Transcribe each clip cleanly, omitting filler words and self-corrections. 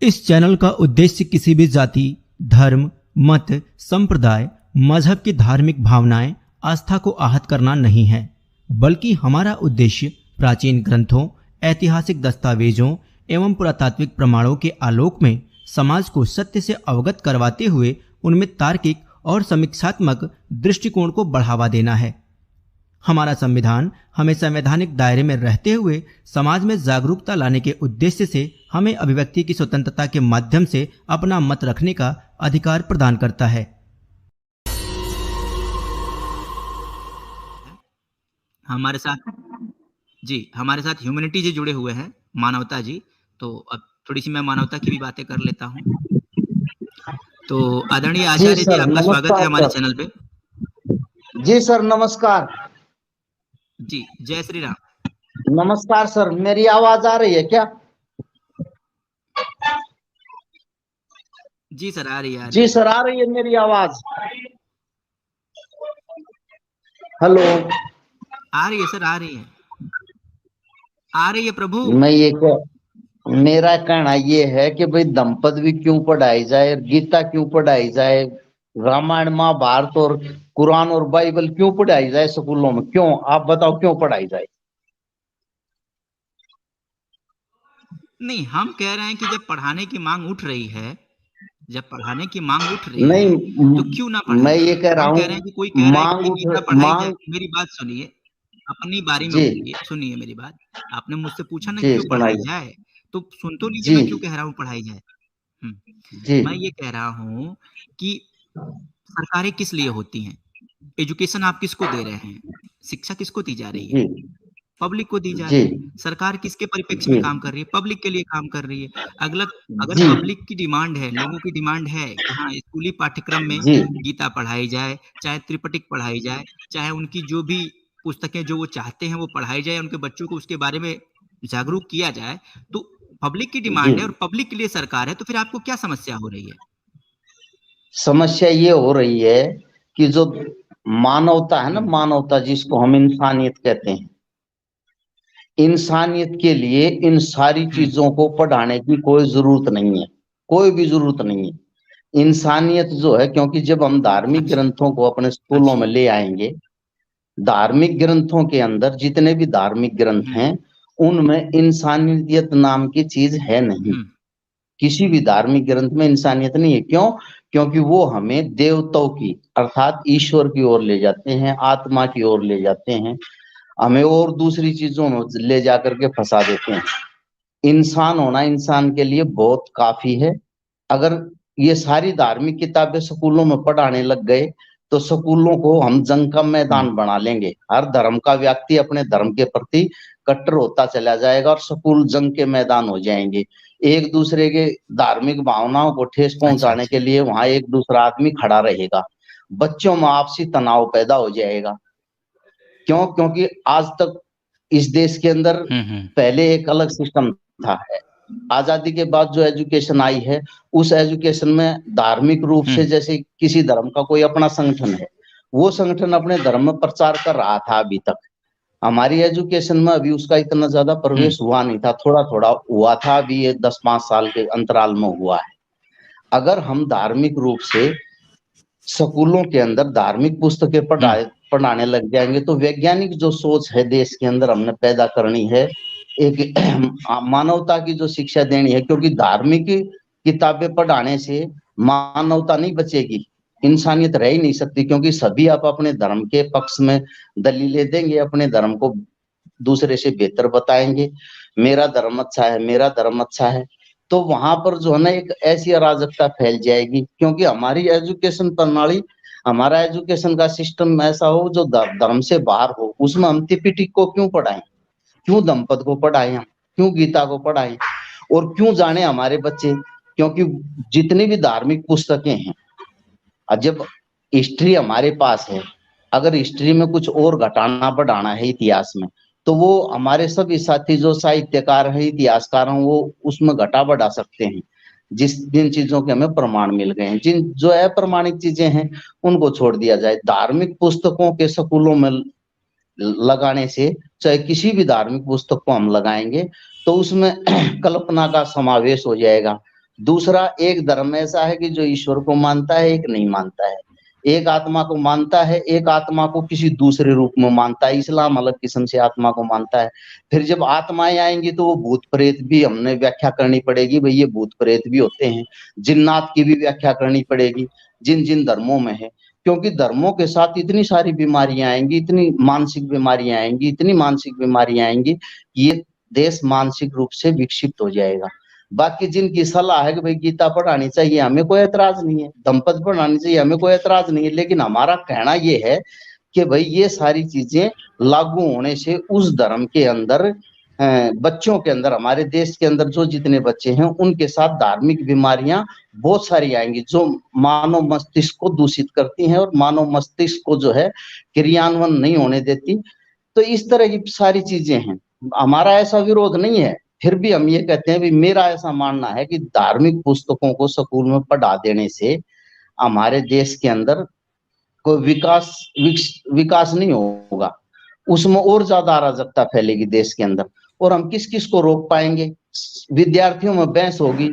इस चैनल का उद्देश्य किसी भी जाति, धर्म, मत, संप्रदाय, मजहब की धार्मिक भावनाएं, आस्था को आहत करना नहीं है, बल्कि हमारा उद्देश्य प्राचीन ग्रंथों, ऐतिहासिक दस्तावेजों एवं पुरातात्विक प्रमाणों के आलोक में समाज को सत्य से अवगत करवाते हुए उनमें तार्किक और समीक्षात्मक दृष्टिकोण को बढ़ावा देना है। हमारा संविधान हमें संवैधानिक दायरे में रहते हुए समाज में जागरूकता लाने के उद्देश्य से हमें अभिव्यक्ति की स्वतंत्रता के माध्यम से अपना मत रखने का अधिकार प्रदान करता है। हमारे साथ ह्यूमैनिटी जी जुड़े हुए हैं, मानवता जी। तो अब थोड़ी सी मैं मानवता की भी बातें कर लेता हूँ। तो आदरणीय आचार्य जी, आपका स्वागत है हमारे चैनल पे। जी सर, नमस्कार जी। जय श्री राम। नमस्कार सर, मेरी आवाज आ रही है क्या? जी सर, आ रही है। जी सर, आ रही है मेरी आवाज? हेलो, आ रही है सर, आ रही है प्रभु। मेरा कहना ये है कि भाई दंपत भी क्यों पढ़ाई जाए, गीता क्यों पढ़ाई जाए, रामायण महाभारत और कुरान और बाइबल क्यों पढ़ाई जाए स्कूलों में? क्यों, आप बताओ, क्यों पढ़ाई जाए? नहीं, हम कह रहे हैं कि जब पढ़ाने की मांग उठ रही है, तो क्यों ना पढ़ाई? मैं ये कह रहा हूँ, हम कह रहे हैं कि कोई कह रहा है कि गीता पढ़ाई जाए। मेरी बात सुनिए, अपनी बारी में बोलिए, सुनिए मेरी बात। आपने मुझसे पूछा ना क्यों पढ़ाई जाए, तो सुन तो लीजिए मैं क्यों कह रहा हूँ पढ़ाई जाए। मैं ये कह रहा हूँ कि सरकारें किस लिए होती हैं? एजुकेशन आप किसको दे रहे हैं? शिक्षा किसको दी जा रही है? पब्लिक को दी जा रही है। सरकार किसके परिप्रेक्ष्य में काम कर रही है? पब्लिक के लिए काम कर रही है। अगर पब्लिक की डिमांड है, लोगों की डिमांड है कि हाँ, स्कूली पाठ्यक्रम में गीता पढ़ाई जाए, चाहे त्रिपिटक पढ़ाई जाए, चाहे उनकी जो भी पुस्तकें जो वो चाहते हैं वो पढ़ाई जाए, उनके बच्चों को उसके बारे में जागरूक किया जाए, तो पब्लिक की डिमांड है और पब्लिक के लिए सरकार है, तो फिर आपको क्या समस्या हो रही है? समस्या ये हो रही है कि जो मानवता है ना, मानवता जिसको हम इंसानियत कहते हैं, इंसानियत के लिए इन सारी चीजों को पढ़ाने की कोई जरूरत नहीं है, कोई भी जरूरत नहीं है। इंसानियत जो है, क्योंकि जब हम धार्मिक ग्रंथों को अपने स्कूलों में ले आएंगे, धार्मिक ग्रंथों के अंदर जितने भी धार्मिक ग्रंथ हैं उनमें इंसानियत नाम की चीज है नहीं। किसी भी धार्मिक ग्रंथ में इंसानियत नहीं है। क्यों? क्योंकि वो हमें देवताओं की अर्थात ईश्वर की ओर ले जाते हैं, आत्मा की ओर ले जाते हैं, हमें और दूसरी चीजों में ले जाकर के फंसा देते हैं। इंसान होना इंसान के लिए बहुत काफी है। अगर ये सारी धार्मिक किताबें स्कूलों में पढ़ाने लग गए तो स्कूलों को हम जंग का मैदान बना लेंगे। हर धर्म का व्यक्ति अपने धर्म के प्रति कट्टर होता चला जाएगा और स्कूल जंग के मैदान हो जाएंगे। एक दूसरे के धार्मिक भावनाओं को ठेस पहुंचाने के लिए वहां एक दूसरा आदमी खड़ा रहेगा। बच्चों में आपसी तनाव पैदा हो जाएगा। क्यों? क्योंकि आज तक इस देश के अंदर पहले एक अलग सिस्टम था। आजादी के बाद जो एजुकेशन आई है, उस एजुकेशन में धार्मिक रूप से, जैसे किसी धर्म का कोई अपना संगठन है, वो संगठन अपने धर्म में प्रचार कर रहा था। अभी तक हमारी एजुकेशन में अभी उसका इतना ज्यादा प्रवेश हुआ नहीं था, थोड़ा थोड़ा हुआ था। अभी ये 10-5 साल के अंतराल में हुआ है। अगर हम धार्मिक रूप से स्कूलों के अंदर धार्मिक पुस्तकें पढ़ाने लग जाएंगे तो वैज्ञानिक जो सोच है देश के अंदर हमने पैदा करनी है, एक मानवता की जो शिक्षा देनी है, क्योंकि धार्मिक किताबें पढ़ाने से मानवता नहीं बचेगी, इंसानियत रह ही नहीं सकती। क्योंकि सभी आप अपने धर्म के पक्ष में दलीलें देंगे, अपने धर्म को दूसरे से बेहतर बताएंगे, मेरा धर्म अच्छा है, मेरा धर्म अच्छा है, तो वहां पर जो है ना एक ऐसी अराजकता फैल जाएगी। क्योंकि हमारी एजुकेशन प्रणाली, हमारा एजुकेशन का सिस्टम ऐसा हो जो धर्म से बाहर हो। उसमें हम त्रिपिटक को क्यों पढ़ाएं, क्यों दंपत को पढ़ाएं, हम क्यों गीता को पढ़ाएं, और क्यों जाने हमारे बच्चे? क्योंकि जितनी भी धार्मिक पुस्तकें हैं, जब हिस्ट्री हमारे पास है, अगर हिस्ट्री में कुछ और घटाना बढ़ाना है इतिहास में, तो वो हमारे सभी साथी जो साहित्यकार हैं, इतिहासकार हैं, वो उसमें घटा बढ़ा सकते हैं। जिन चीजों के हमें प्रमाण मिल गए हैं, जिन जो अप्रमाणिक चीजें हैं उनको छोड़ दिया जाए। धार्मिक पुस्तकों के स्कूलों में लगाने से, चाहे किसी भी धार्मिक पुस्तक को हम लगाएंगे तो उसमें कल्पना का समावेश हो जाएगा, दूसरा, एक धर्म ऐसा है कि जो ईश्वर को मानता है, एक नहीं मानता है। एक आत्मा को मानता है, एक आत्मा को किसी दूसरे रूप में मानता है। इस्लाम अलग किस्म से आत्मा को मानता है। फिर जब आत्माएं आएंगी तो वो भूत प्रेत भी हमने व्याख्या करनी पड़ेगी, भाई ये भूत प्रेत भी होते हैं। जिन्नात की भी व्याख्या करनी पड़ेगी, जिन जिन धर्मों में है। क्योंकि धर्मों के साथ इतनी सारी बीमारियां आएंगी, इतनी मानसिक बीमारियां आएंगी, इतनी मानसिक बीमारियां आएंगी, ये देश मानसिक रूप से विकसित हो जाएगा। बाकी जिनकी सलाह है कि भाई गीता पढ़ानी चाहिए, हमें कोई ऐतराज नहीं है, दंपत पढ़ानी चाहिए, हमें कोई ऐतराज नहीं है। लेकिन हमारा कहना ये है कि भाई ये सारी चीजें लागू होने से उस धर्म के अंदर बच्चों के अंदर, हमारे देश के अंदर जो जितने बच्चे हैं उनके साथ धार्मिक बीमारियां बहुत सारी आएंगी, जो मानव मस्तिष्क को दूषित करती हैं और मानव मस्तिष्क को जो है क्रियान्वयन नहीं होने देती। तो इस तरह की सारी चीजें हैं। हमारा ऐसा विरोध नहीं है, फिर भी हम ये कहते हैं भी मेरा ऐसा मानना है कि धार्मिक पुस्तकों को स्कूल में पढ़ा देने से हमारे देश के अंदर कोई विकास नहीं होगा, उसमें और ज्यादा अराजकता फैलेगी देश के अंदर। और हम किस किस को रोक पाएंगे? विद्यार्थियों में बहस होगी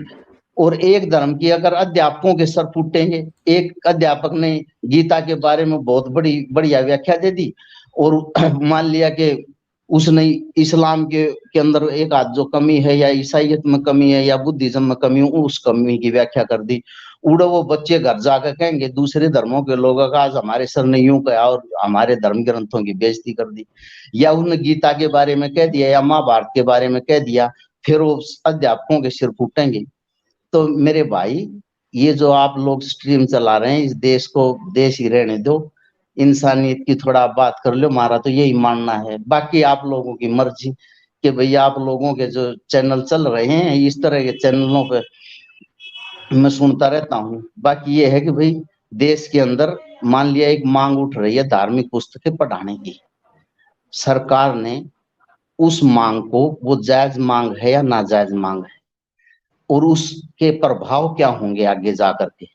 और एक धर्म की अगर अध्यापकों के सर फूटेंगे। एक अध्यापक ने गीता के बारे में बहुत बढ़िया व्याख्या दे दी और मान लिया कि उसने इस्लाम के अंदर एक आध जो कमी है या ईसाइयत में कमी है या बुद्धिज्म में कमी है, उस कमी की व्याख्या कर दी। उड़ो वो बच्चे घर जाकर कहेंगे दूसरे धर्मों के लोगों का आज हमारे सर ने यूं कहा और हमारे धर्म ग्रंथों की बेइज्जती कर दी। या उन्होंने गीता के बारे में कह दिया या महाभारत के बारे में कह दिया, फिर वो अध्यापकों के सिर फूटेंगे। तो मेरे भाई, ये जो आप लोग स्ट्रीम चला रहे हैं, इस देश को देश ही रहने दो, इंसानियत की थोड़ा बात कर लो। हमारा तो यही मानना है, बाकी आप लोगों की मर्जी कि भैया आप लोगों के जो चैनल चल रहे हैं इस तरह के चैनलों पे मैं सुनता रहता हूँ। बाकी ये है कि भाई देश के अंदर मान लिया एक मांग उठ रही है धार्मिक पुस्तकें पढ़ाने की, सरकार ने उस मांग को, वो जायज मांग है या नाजायज मांग है और उसके प्रभाव क्या होंगे आगे जाकर के,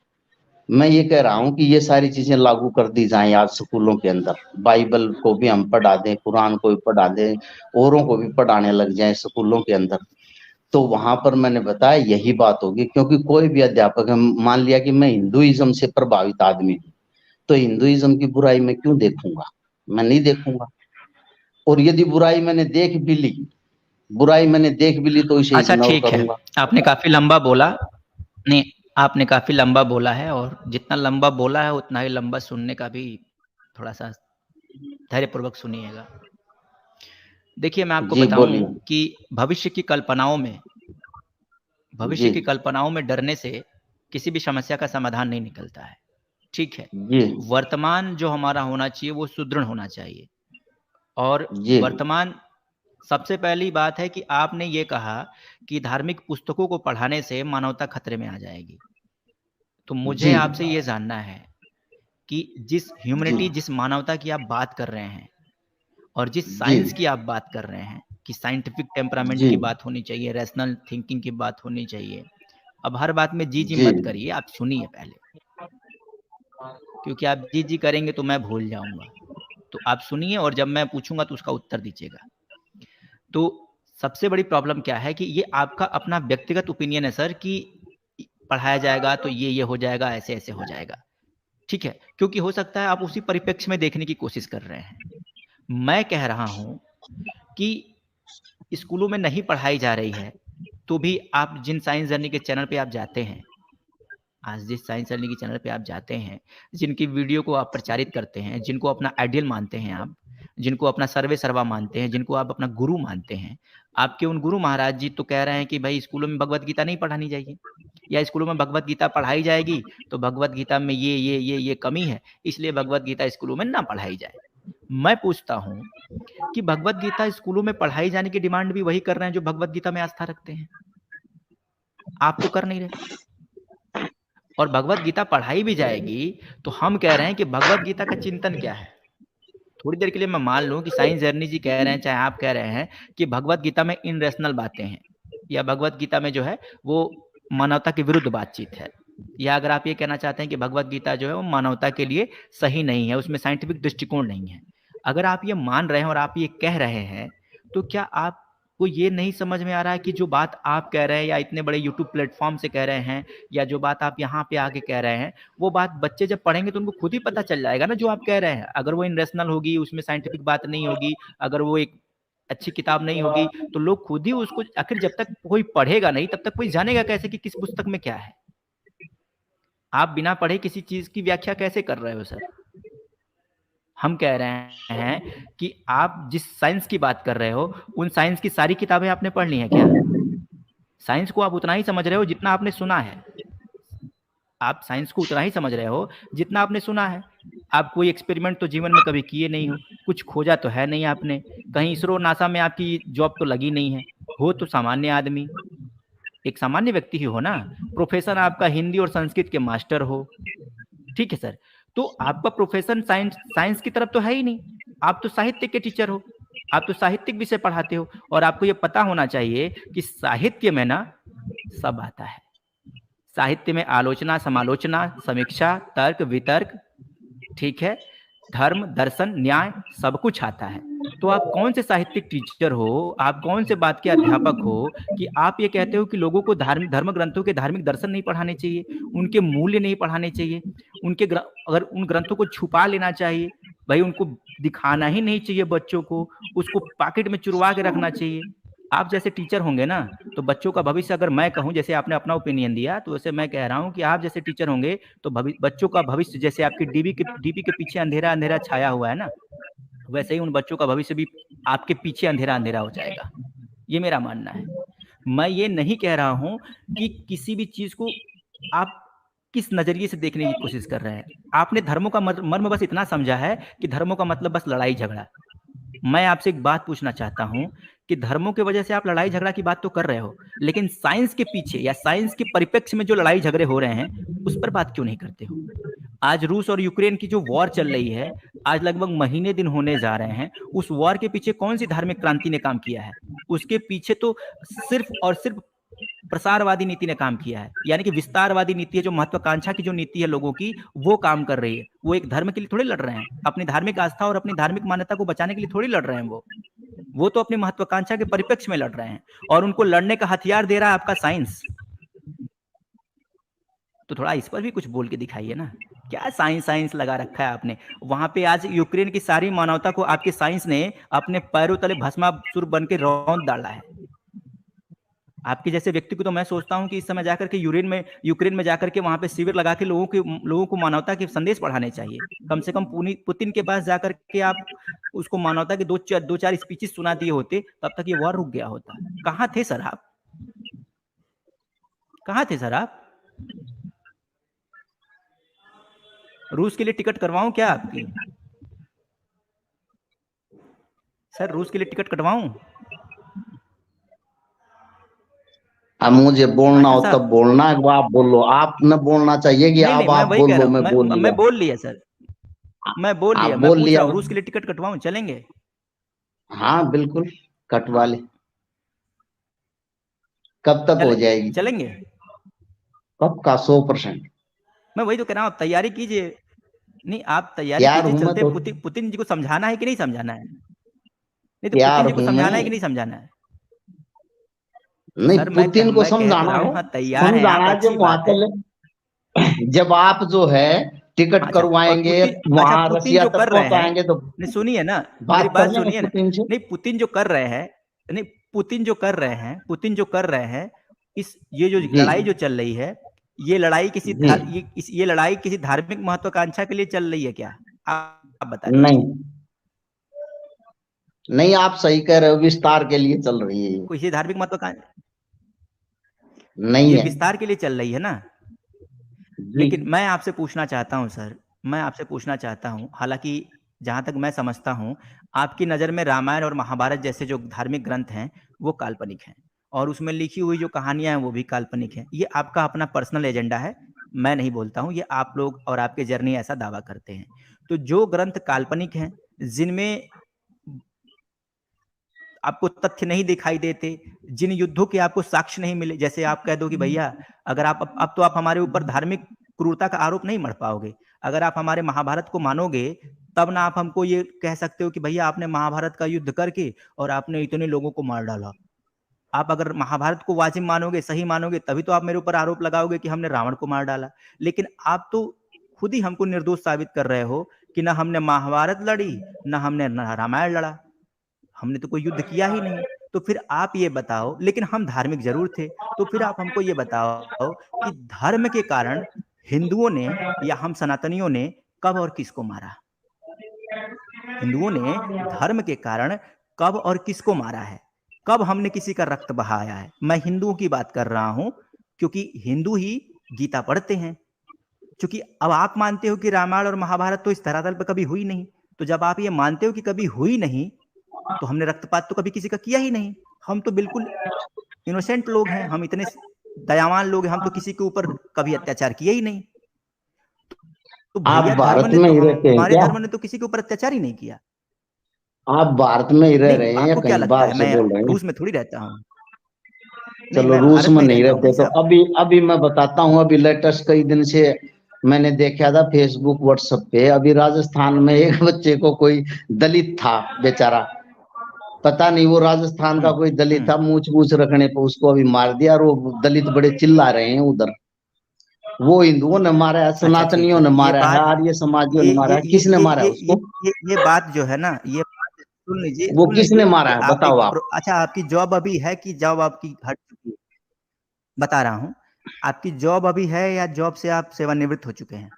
मैं ये कह रहा हूँ कि ये सारी चीजें लागू कर दी जाएं आज स्कूलों के अंदर। बाइबल को भी हम पढ़ा दें, कुरान को भी पढ़ा दें, औरों को भी पढ़ाने लग जाएं स्कूलों के अंदर। तो वहां पर मैंने बताया यही बात होगी। क्योंकि कोई भी अध्यापक, मान लिया कि मैं हिंदुइज्म से प्रभावित आदमी हूँ, तो हिंदुइज्म की बुराई मैं क्यों देखूंगा? मैं नहीं देखूंगा। और यदि बुराई मैंने देख भी ली तो इसे इग्नोर करूंगा। आपने काफी लंबा बोला, नहीं आपने काफी लंबा बोला है, और जितना लंबा बोला है उतना ही लंबा सुनने का भी थोड़ा सा धैर्यपूर्वक सुनिएगा। देखिए, मैं आपको बताऊं कि भविष्य की कल्पनाओं में डरने से किसी भी समस्या का समाधान नहीं निकलता है। ठीक है, वर्तमान जो हमारा होना चाहिए वो सुदृढ़ होना चाहिए। और वर्तमान, सबसे पहली बात है कि आपने ये कहा कि धार्मिक पुस्तकों को पढ़ाने से मानवता खतरे में आ जाएगी। तो मुझे आपसे ये जानना है कि जिस ह्यूमैनिटी, जिस मानवता की आप बात कर रहे हैं और जिस साइंस की आप बात कर रहे हैं कि साइंटिफिक टेम्परामेंट की बात होनी चाहिए, रैशनल थिंकिंग की बात होनी चाहिए। अब हर बात में जी मत करिए, आप सुनिए पहले, क्योंकि आप जी करेंगे तो मैं भूल जाऊंगा। तो आप सुनिए और जब मैं पूछूंगा तो उसका उत्तर दीजिएगा। तो सबसे बड़ी प्रॉब्लम क्या है कि ये आपका अपना व्यक्तिगत ओपिनियन है सर, कि पढ़ाया जाएगा तो ये हो जाएगा, ऐसे ऐसे हो जाएगा। ठीक है, क्योंकि हो सकता है आप उसी परिप्रेक्ष्य में देखने की कोशिश कर रहे हैं। मैं कह रहा हूं कि स्कूलों में नहीं पढ़ाई जा रही है तो भी आप जिन साइंस जर्नी के चैनल पे आप जाते हैं, आज जिस साइंस जर्नी के चैनल पे आप जाते हैं, जिनकी वीडियो को आप प्रचारित करते हैं, जिनको अपना आइडियल मानते हैं आप, जिनको अपना सर्वे सर्वा मानते हैं, जिनको आप अपना गुरु मानते हैं, आपके उन गुरु महाराज जी तो कह रहे हैं कि भाई स्कूलों में भगवत गीता नहीं पढ़ानी चाहिए, या स्कूलों में भगवत गीता पढ़ाई जाएगी तो भगवत गीता में ये कमी है, इसलिए भगवत गीता स्कूलों में ना पढ़ाई जाए। मैं पूछता हूं कि भगवत गीता स्कूलों में पढ़ाई जाने की डिमांड भी वही कर रहे हैं जो भगवत गीता में आस्था रखते हैं। आप तो कर नहीं रहे। और भगवत गीता पढ़ाई भी जाएगी तो हम कह रहे हैं कि भगवत गीता का चिंतन क्या है। थोड़ी देर के लिए मैं मान लूं कि साइंस जर्नी जी कह रहे हैं, चाहे आप कह रहे हैं कि भगवत गीता में इनरेशनल बातें हैं, या भगवत गीता में जो है वो मानवता के विरुद्ध बातचीत है, या अगर आप ये कहना चाहते हैं कि भगवत गीता जो है वो मानवता के लिए सही नहीं है, उसमें साइंटिफिक दृष्टिकोण नहीं है। अगर आप ये मान रहे हैं और आप ये कह रहे हैं तो क्या आप आपको ये नहीं समझ में आ रहा है कि जो बात आप कह रहे हैं या इतने बड़े यूट्यूब प्लेटफॉर्म से कह रहे हैं या जो बात आप यहाँ पे आके कह रहे हैं, वो बात बच्चे जब पढ़ेंगे तो उनको खुद ही पता चल जाएगा ना जो आप कह रहे हैं। अगर वो इनरेशनल होगी, उसमें साइंटिफिक बात नहीं होगी, अगर वो एक अच्छी किताब नहीं होगी, तो लोग खुद ही उसको, आखिर जब तक कोई पढ़ेगा नहीं तब तक कोई जानेगा कैसे कि किस पुस्तक में क्या है। आप बिना पढ़े किसी चीज की व्याख्या कैसे कर रहे हो सर? हम कह रहे हैं कि आप जिस साइंस की बात कर रहे हो, उन साइंस की सारी किताबें आपने पढ़ ली हैं क्या? साइंस को आप उतना ही समझ रहे हो जितना आपने सुना है। आप साइंस को उतना ही समझ रहे हो जितना आपने सुना है। आप कोई एक्सपेरिमेंट तो जीवन में कभी किए नहीं हो, कुछ खोजा तो है नहीं आपने, कहीं इसरो नासा में आपकी जॉब तो लगी नहीं है, हो तो सामान्य आदमी, एक सामान्य व्यक्ति ही हो ना। प्रोफेशन आपका हिंदी और संस्कृत के मास्टर हो, ठीक है सर, तो आपका प्रोफेशन साइंस की तरफ तो है ही नहीं, आप तो साहित्य के टीचर हो, आप तो साहित्यिक विषय पढ़ाते हो, और आपको ये पता होना चाहिए कि साहित्य में ना सब आता है। साहित्य में आलोचना, समालोचना, समीक्षा, तर्क, वितर्क, ठीक है, धर्म, दर्शन, न्याय, सब कुछ आता है। तो आप कौन से साहित्यिक टीचर हो, आप कौन से बात के अध्यापक हो कि आप ये कहते हो कि लोगों को धर्म ग्रंथों के धार्मिक दर्शन नहीं पढ़ाने चाहिए, उनके मूल्य नहीं पढ़ाने चाहिए, उनके अगर उन ग्रंथों को छुपा लेना चाहिए, भाई उनको दिखाना ही नहीं चाहिए बच्चों को, उसको पॉकेट में चुरवा के रखना चाहिए। आप जैसे टीचर होंगे ना, तो बच्चों का भविष्य, अगर मैं कहूं, जैसे आपने अपना ओपिनियन दिया, तो वैसे मैं कह रहा हूं कि आप जैसे टीचर होंगे तो बच्चों का भविष्य, जैसे आपकी डीबी के पीछे अंधेरा अंधेरा छाया हुआ है ना, वैसे ही उन बच्चों का भविष्य भी आपके पीछे अंधेरा अंधेरा हो जाएगा। ये मेरा मानना है। मैं ये नहीं कह रहा हूं कि किसी भी चीज को आप किस नजरिए से देखने की कोशिश कर रहे हैं। आपने धर्मों का मर्म बस इतना समझा है कि धर्मों का मतलब बस लड़ाई झगड़ा। मैं आपसे एक बात पूछना चाहता हूं कि धर्मों की वजह से आप लड़ाई झगड़ा की बात तो कर रहे हो, लेकिन साइंस के पीछे या साइंस के परिप्रेक्ष्य में जो लड़ाई झगड़े हो रहे हैं उस पर बात क्यों नहीं करते हो? आज रूस और यूक्रेन की जो वॉर चल रही है, आज लगभग महीने दिन होने जा रहे हैं, उस वॉर के पीछे कौन सी धार्मिक क्रांति ने काम किया है? उसके पीछे तो सिर्फ और सिर्फ प्रसारवादी नीति ने काम किया है, यानी कि विस्तारवादी नीति है, जो महत्वाकांक्षा की जो नीति है लोगों की, वो काम कर रही है। वो एक धर्म के लिए थोड़ी लड़ रहे हैं, अपनी धार्मिक आस्था और अपनी धार्मिक मान्यता को बचाने के लिए थोड़ी लड़ रहे हैं। वो तो अपनी महत्वाकांक्षा के परिप्रेक्ष्य में लड़ रहे हैं, और उनको लड़ने का हथियार दे रहा है आपका साइंस। तो थोड़ा इस पर भी कुछ बोल के दिखाइए ना, क्या साइंस लगा रखा है आपने वहां पे? आज यूक्रेन की सारी मानवता को आपके साइंस ने अपने पैरों तले भस्मासुर बन के रौंद डाला है। आपके जैसे व्यक्ति को तो मैं सोचता हूं कि इस समय जाकर के यूक्रेन में जाकर के वहां पे शिविर लगा के लोगों को मानवता के संदेश पढ़ाने चाहिए। कम से कम पुतिन के पास जाकर के आप उसको मानवता के दो चार स्पीचेस सुना दिए होते, तब तक ये वॉर रुक गया होता। कहां थे सर आप? कहां थे सर आप? रूस के लिए टिकट करवाऊं क्या आपकी? सर रूस के लिए टिकट कटवाऊं? अब मुझे बोलना हो तब बोलना, आप बोलो। आप न बोलना चाहिए कि आप बोलो, मैं बोल लिया सर, मैं बोल लिया, मैं पूछ रहा हूं रूस के लिए टिकट कटवाऊं, चलेंगे? हाँ बिल्कुल कटवा ले। कब तक हो जाएगी? चलेंगे? कब का? 100%। मैं वही तो कह रहा हूं, आप तैयारी कीजिए। नहीं, आप तैयारी कीजिए, चलते तो। पुतिन जी को समझाना है कि नहीं समझाना है? नहीं तो पुतिन जी को समझाना है कि नहीं समझाना है? नहीं, पुतिन को समझाना है, तैयार है जब वहां चले, जब आप जो है टिकट करवाएंगे, वहां रसिया तक पहुंचाएंगे, तो सुनिए ना, मेरी बात सुनिए ना। नहीं, पुतिन जो कर रहे हैं, नहीं पुतिन जो कर रहे हैं इस ये जो लड़ाई जो चल रही है, ये लड़ाई किसी धार्मिक महत्वाकांक्षा के लिए चल रही है क्या? आप बताइए। नहीं, आप सही कह रहे हो, विस्तार के लिए चल रही है। कोई धार्मिक महत्वाकांक्षा नहीं है, विस्तार के लिए चल रही है ना। लेकिन मैं आपसे पूछना चाहता हूं सर, मैं आपसे पूछना चाहता हूं, हालांकि जहां तक मैं समझता हूं, आपकी नजर में रामायण और महाभारत जैसे जो धार्मिक ग्रंथ हैं वो काल्पनिक हैं, और उसमें लिखी हुई जो कहानियां हैं वो भी काल्पनिक हैं। ये आपका अपना पर्सनल एजेंडा है, मैं नहीं बोलता हूं, ये आप लोग और आपके जर्नी ऐसा दावा करते हैं। तो जो ग्रंथ काल्पनिक हैं, जिनमें आपको तथ्य नहीं दिखाई देते, जिन युद्धों के आपको साक्ष्य नहीं मिले, जैसे आप कह दो कि भैया अगर आप अब तो आप हमारे ऊपर धार्मिक क्रूरता का आरोप नहीं मढ़ पाओगे, अगर आप हमारे महाभारत को मानोगे तब ना आप हमको ये कह सकते हो कि भैया आपने महाभारत का युद्ध करके और आपने इतने लोगों को मार डाला, आप अगर महाभारत को वाजिब मानोगे, सही मानोगे, तभी तो आप मेरे ऊपर आरोप लगाओगे कि हमने रावण को मार डाला। लेकिन आप तो खुद ही हमको निर्दोष साबित कर रहे हो कि ना हमने महाभारत लड़ी, ना हमने रामायण लड़ा, हमने तो कोई युद्ध किया ही नहीं। तो फिर आप ये बताओ, लेकिन हम धार्मिक जरूर थे, तो फिर आप हमको ये बताओ कि धर्म के कारण हिंदुओं ने या हम सनातनियों ने कब और किसको मारा? हिंदुओं ने धर्म के कारण कब और किसको मारा है? कब हमने किसी का रक्त बहाया है? मैं हिंदुओं की बात कर रहा हूं, क्योंकि हिंदू ही गीता पढ़ते हैं। क्योंकि अब आप मानते हो कि रामायण और महाभारत तो इस धरातल पर कभी हुई नहीं, तो जब आप ये मानते हो कि कभी हुई नहीं, तो हमने रक्तपात तो कभी किसी का किया ही नहीं। हम तो बिल्कुल इनोसेंट लोग हैं, हम इतने दयावान लोग हैं, हम तो किसी के ऊपर कभी अत्याचार किए ही नहीं। तो भैया भारत में ही रहते हैं हमारे क्या? धर्म ने तो किसी के ऊपर अत्याचार ही नहीं किया। आप भारत में ही रह रहे हैं या आपको क्या कहीं लगता बाहर है से मैं बोल रहे हैं? रूस में थोड़ी रहता हूँ? नहीं, चलो मैं रूस भारत में में नहीं रहता हूँ रहते भाई तो साहब। अभी मैं बताता हूँ। अभी लेटेस्ट कई दिन से मैंने देखा था फेसबुक व्हाट्सएप पे, अभी राजस्थान में एक बच्चे को कोई दलित था बेचारा, पता नहीं वो राजस्थान का कोई दलित था, मूछ मूछ रखने पे उसको अभी मार दिया। और वो दलित बड़े चिल्ला रहे हैं उधर, वो हिंदुओं ने मारा है, अच्छा ठीक सनातनियों है, ने ये मारा है, बात आर्य समाजियों ये ने मारा ये है, ये किसने ये मारा है ये ये उसको? ये बात जो है ना, ये बात वो सुन किसने लीजिए मारा कि है आप बताओ आप। अच्छा, आपकी जॉब अभी है कि जॉब आपकी हट चुकी है? बता रहा हूँ, आपकी जॉब अभी है या जॉब से आप सेवानिवृत्त हो चुके हैं?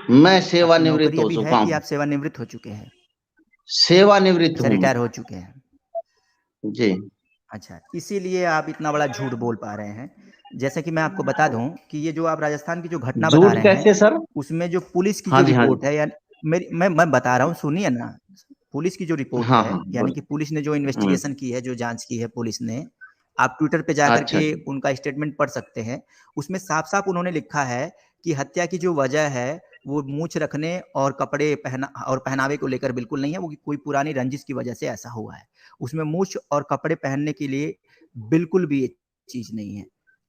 मैं आपकी सेवानिवृत्त नौकरी हो अभी है चुका कि हूँ। आप सेवानिवृत्त हो चुके हैं? सेवानिवृत्त अच्छा, हूँ मैं। रिटायर हो चुके हैं। जी। अच्छा, इसीलिए आप इतना बड़ा झूठ बोल पा रहे हैं। जैसे कि मैं आपको बता दूं कि ये जो आप राजस्थान की जो घटना बता झूठ रहे हैं, कैसे सर? उसमें जो पुलिस की हाँ जो जी, हाँ जी। रिपोर्ट है, या मेरी मैं बता रहा हूँ, सुनिए ना। पुलिस की जो रिपोर्ट हाँ है, हाँ यानी बोल। कि पुलिस ने जो इन्वेस्टिगेशन की है, जो जांच की है पुलिस ने, आप ट्विटर पे जाकर अच्छा के जी। उनका स्टेटमेंट पढ़ सकते हैं। उसमें साफ-साफ उन्होंने लिखा है कि हत्या की जो वजह है, वो मूंछ रखने और कपड़े पहनावे को लेकर बिल्कुल नहीं है, वो कोई पुरानी रंजिश की वजह से ऐसा हुआ है। उसमें मूंछ और कपड़े पहनने के लिए बिल्कुल भी ये चीज़ नहीं है।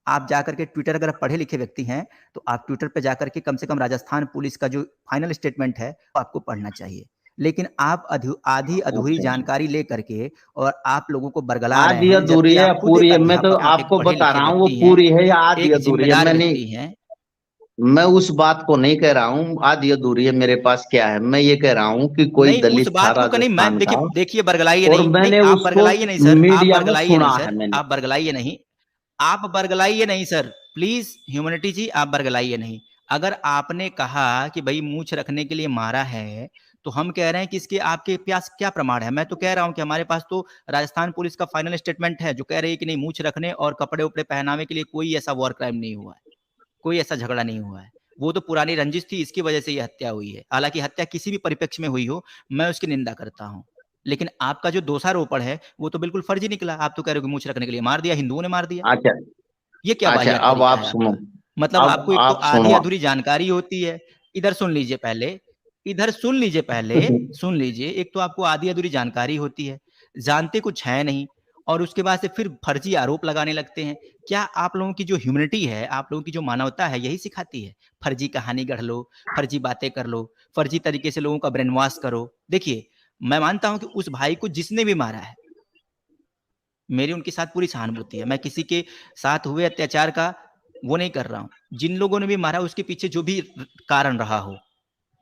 आप जाकर के ट्विटर, अगर आप पढ़े-लिखे व्यक्ति हैं, तो आप ट्विटर पे जाकर के कम से कम राजस्थान पुलिस का जो फाइनल स्टेटमेंट है, वो आपको पढ़ना चाहिए। लेकिन आप आधी-अधूरी अच्छा अच्छा। जानकारी लेकर के और आप लोगों को बरगला रहे आधी हैं, अधूरी जबकि है या आप खुद पूरी एक है? मैं तो अध्यापक हैं, आप एक आपको बता पढ़े-लिखे रहा हूँ वो व्यक्ति हैं, पूरी है या आधी एक अधूरी है। ज़िम्मेदार मैं नहीं, व्यक्ति हैं। मैं उस बात को नहीं कह रहा हूँ आधी अधूरी है मेरे पास क्या है। मैं ये कह रहा हूँ कि कोई नहीं, उस दलित था बात को नहीं, मैं राजस्थान का, देखिए बरगलाइए और नहीं, नहीं मैंने आप उसको बरगलाइए नहीं सर, आप मीडिया में बरगलाइए नहीं सुना सर, है मैंने। आप बरगलाइए नहीं। आप बरगलाइए नहीं सर, प्लीज ह्यूमैनिटी जी, आप बरगलाइए नहीं। अगर आपने कहा कि भाई मूछ रखने के लिए मारा है, तो हम कह रहे हैं कि इसके आपके पास क्या प्रमाण है? मैं तो कह रहा हूं कि हमारे पास तो राजस्थान पुलिस का फाइनल स्टेटमेंट है, जो कह रही है कि नहीं, मूछ रखने और कपड़े उपड़े पहनावे के लिए कोई ऐसा वॉर क्राइम नहीं हुआ है, कोई ऐसा झगड़ा नहीं हुआ है। वो तो पुरानी रंजिश थी, इसकी वजह से ये हत्या हुई है। हालांकि हत्या किसी भी परिप्रेक्ष्य में हुई हो, मैं उसकी निंदा करता हूं। लेकिन आपका जो दोषारोपण है, वो तो बिल्कुल फर्जी निकला। आप तो कह रहे हो कि मूछ रखने के लिए मार दिया, हिंदुओं ने मार दिया। अच्छा ये क्या अच्छा, वाहियात अब तरीका आप है सुनो। आपका? मतलब अब आपको एक तो आप आधी सुनो। अधूरी जानकारी होती है। इधर सुन लीजिए पहले, इधर सुन लीजिए पहले, सुन लीजिए। एक तो आपको आधी अधूरी जानकारी होती है, जानते कुछ है नहीं, और उसके बाद से फिर फर्जी आरोप लगाने लगते हैं। क्या आप लोगों की जो ह्यूमैनिटी है, आप लोगों की जो मानवता है, यही सिखाती है? फर्जी कहानी गढ़ लो, फर्जी बातें कर लो, फर्जी तरीके से लोगों का ब्रेन वॉश करो। देखिए, मैं मानता हूं कि उस भाई को जिसने भी मारा है, मेरी उनके साथ पूरी सहानुभूति है। मैं किसी के साथ हुए अत्याचार का वो नहीं कर रहा हूँ। जिन लोगों ने भी मारा, उसके पीछे जो भी कारण रहा हो,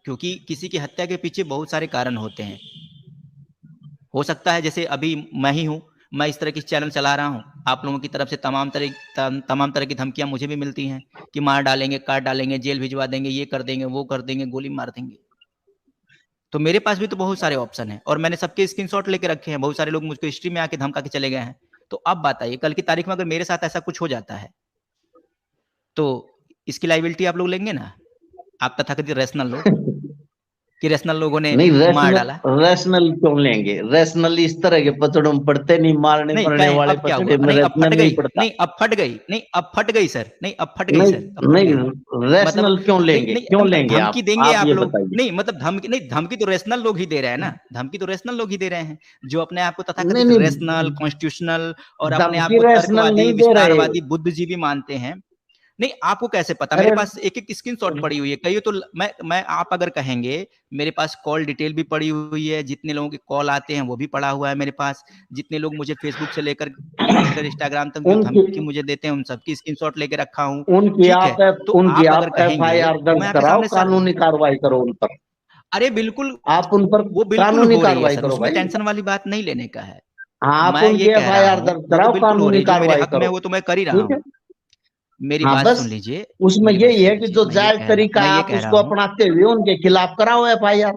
क्योंकि किसी की हत्या के पीछे बहुत सारे कारण होते हैं। हो सकता है जैसे अभी मैं ही हूँ, मैं इस तरह की चैनल चला रहा हूँ, आप लोगों की तरफ से तमाम तरह की धमकियां मुझे भी मिलती हैं कि मार डालेंगे, काट डालेंगे, जेल भिजवा देंगे, ये कर देंगे, वो कर देंगे, गोली मार देंगे। तो मेरे पास भी तो बहुत सारे ऑप्शन हैं, और मैंने सबके स्क्रीनशॉट लेके रखे हैं। बहुत सारे लोग मुझको हिस्ट्री में आके धमका के चले गए हैं। तो अब बात आइए, कल की तारीख में अगर मेरे साथ ऐसा कुछ हो जाता है, तो इसकी लायबिलिटी आप लोग लेंगे ना? आप तथाकथित रैशनल लोग, कि रैशनल लोगों ने नहीं, मार रैशनल डाला। रैशनल क्यों लेंगे? रैशनल इस तरह के पचड़ों में पड़ते नहीं, मारने नहीं मरने कहें वाले अब क्या हुआ? पचड़े में नहीं अब फट रैशनल नहीं गई, पड़ता। नहीं अब फट गई, नहीं अब फट गई सर, नहीं अब फट गई नहीं सर, अब फट नहीं, गई। मतलब रैशनल क्यों नहीं लेंगे? नहीं, क्यों लेंगे धमकी देंगे आप आप ये लोग? बताइए। नहीं मतलब धमकी नहीं, धमकी तो रैशनल लोग ही दे रहे हैं ना, धमकी तो रैशनल लोग ही दे रहे हैं, जो अपने आप को नहीं तथाकथित रैशनल, नहीं, कॉन्स्टिट्यूशनल और अपने आप धमकी को रैशनल तर्कवादी, नहीं दे रहे। विस्तारवादी, बुद्धिजीवी मानते हैं। नहीं, आपको कैसे पता? मेरे पास एक स्क्रीनशॉट पड़ी हुई है। कहिए तो मैं आप अगर कहेंगे, मेरे पास कॉल डिटेल भी पड़ी हुई है, जितने लोगों के कॉल आते हैं वो भी पड़ा हुआ है मेरे पास, जितने लोग मुझे फेसबुक से लेकर इंस्टाग्राम तक जो धमकी मुझे देते हैं उन सबकी स्क्रीनशॉट लेके रखा हूँ। ठीक है, तो आप अगर कहेंगे तो मैं आपके सामने कानूनी कार्रवाई करो उन पर। अरे बिल्कुल, आप उन पर वो बिल्कुल कानूनी हो रही है कार्रवाई सर, करो उसमें भाई। टेंशन वाली बात नहीं लेने का है। आप मैं उनकी ये कह रहा एफआईआर हूँ, दर्ज वो तो कराओ, बिल्कुल हो रही कानूनी है, जो मेरे कार्रवाई हक में है करो, वो तो मैं कर ही रहा ठीक है। हूँ। मेरी हाँ बात बस सुन लीजिए, उसमें मेरी बात यही सुन है कि लीजिए, जो मैं ये जायज तरीका है आप उसको अपनाते हुए उनके खिलाफ कराओ एफआईआर।